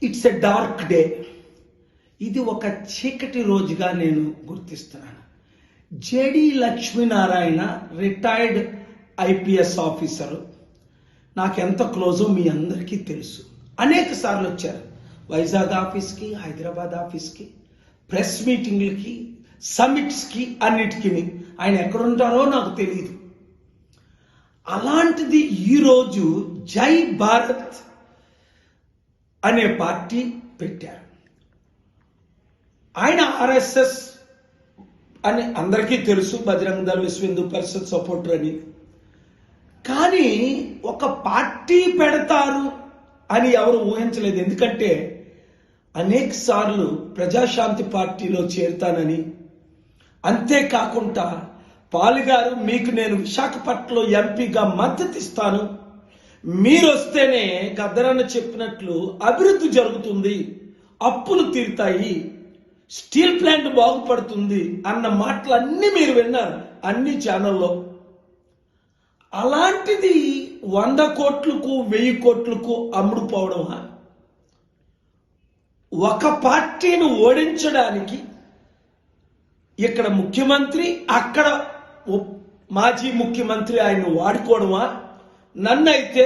It's a dark day. ఇది ఒక చీకటి రోజుగా నేను గుర్తిస్తున్నాను. JD Lakshminarayana retired IPS officer, నాకెంత క్లోజో మీ అందరికీ తెలుసు. అనేక సార్లు వచ్చారు వైజాగ్ ఆఫీస్కి, హైదరాబాద్ ఆఫీస్కి, ప్రెస్ మీటింగ్లకి, సమిట్స్కి, అన్నిటికీ. ఆయన ఎక్కడుంటారో నాకు తెలియదు. అలాంటిది ఈరోజు జై భారత్ అనే పార్టీ పెట్టారు. ఆయన ఆర్ఎస్ఎస్ అని అందరికీ తెలుసు, బజరంగ దళ విశ్వ హిందూ పరిషత్ సపోర్టర్ అని. కానీ ఒక పార్టీ పెడతారు అని ఎవరు ఊహించలేదు. ఎందుకంటే అనేక సార్లు ప్రజాశాంతి పార్టీలో చేరుతానని, అంతేకాకుండా పాలుగారు మీకు నేను విశాఖపట్నంలో ఎంపీగా మద్దతు ఇస్తాను, మీరు వస్తేనే గద్దరన్న చెప్పినట్లు అభివృద్ధి జరుగుతుంది, అప్పులు తీరుతాయి, స్టీల్ ప్లాంట్ బాగుపడుతుంది అన్న మాటలన్నీ మీరు విన్నారు అన్ని ఛానల్లో. అలాంటిది 100 కోట్లకు 1000 కోట్లకు అమ్ముడుపోవడమా? ఒక పార్టీని ఓడించడానికి ఇక్కడ ముఖ్యమంత్రి, అక్కడ మాజీ ముఖ్యమంత్రి ఆయన వాడుకోవడమా? నన్నైతే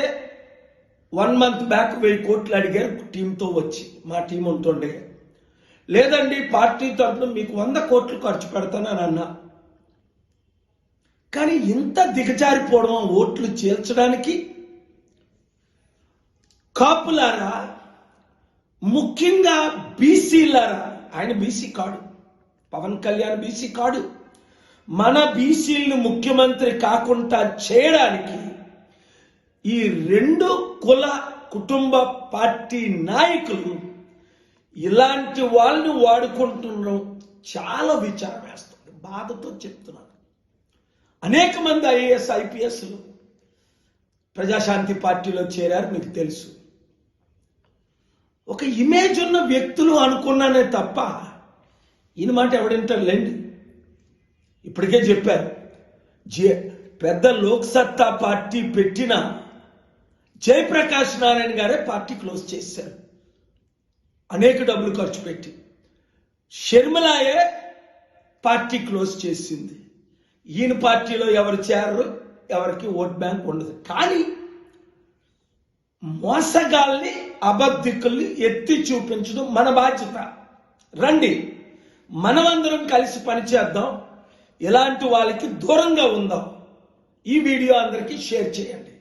1 మంత్ బ్యాక్ 1000 కోట్లు అడిగారు టీంతో వచ్చి, మా టీం ఉంటుండే. లేదండి పార్టీ తరఫున మీకు 100 కోట్లు ఖర్చు పెడతానని అన్నా. కానీ ఇంత దిగజారిపోవడం ఓట్లు చేల్చడానికి? కాపులారా, ముఖ్యంగా బీసీలారా, ఆయన బీసీ కాడు, పవన్ కళ్యాణ్ బీసీ కాడు. మన బీసీలను ముఖ్యమంత్రి కాకుండా చేయడానికి ఈ 2 కుల కుటుంబ పార్టీ నాయకులు ఇలాంటి వాళ్ళని వాడుకుంటున్నాం. చాలా విచారం వేస్తుంది, బాధతో చెప్తున్నాను. అనేక మంది ఐఏఎస్ ఐపీఎస్లు ప్రజాశాంతి పార్టీలో చేరారు, మీకు తెలుసు. ఒక ఇమేజ్ ఉన్న వ్యక్తులు అనుకున్నానే తప్ప ఈయన మాట ఎవడంటారు లేండి. ఇప్పటికే చెప్పారు, పెద్ద లోక్సత్తా పార్టీ పెట్టిన జయప్రకాష్ నారాయణ గారే పార్టీ క్లోజ్ చేశారు అనేక డబ్బులు ఖర్చు పెట్టి. షర్మిలాయే పార్టీ క్లోజ్ చేసింది. ఈయన పార్టీలో ఎవరు చేరరు, ఎవరికి ఓట్ బ్యాంక్ ఉండదు. కానీ మోసగాల్ని, అబద్ధికుల్ని ఎత్తి చూపించడం మన బాధ్యత. రండి మనమందరం కలిసి పనిచేద్దాం, ఇలాంటి వాళ్ళకి దూరంగా ఉందాం. ఈ వీడియో అందరికీ షేర్ చేయండి.